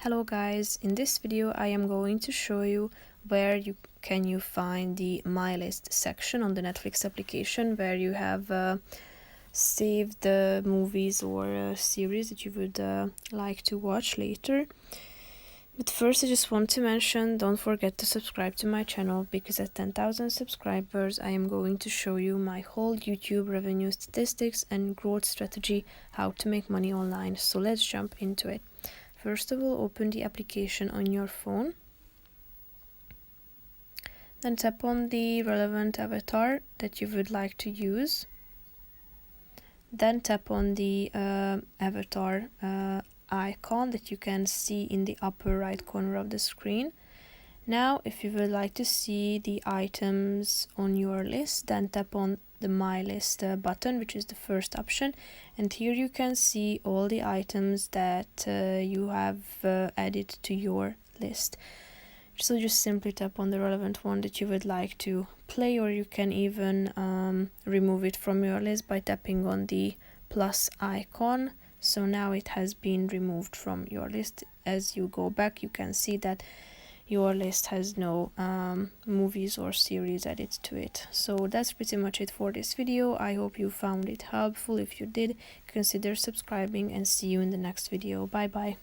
Hello guys, in this video I am going to show you where you can find the My List section on the Netflix application, where you have saved the movies or series that you would like to watch later. But first I just want to mention, don't forget to subscribe to my channel, because at 10,000 subscribers I am going to show you my whole YouTube revenue statistics and growth strategy, how to make money online. So let's jump into it. First of all, open the application on your phone. Then tap on the relevant avatar that you would like to use. Then tap on the avatar icon that you can see in the upper right corner of the screen. Now, if you would like to see the items on your list, then tap on the My List button, which is the first option, and here you can see all the items that you have added to your list. So just simply tap on the relevant one that you would like to play, or you can even remove it from your list by tapping on the plus icon. So now it has been removed from your list. As you go back, you can see that your list has no movies or series added to it. So that's pretty much it for this video. I hope you found it helpful. If you did, consider subscribing, and see you in the next video. Bye bye.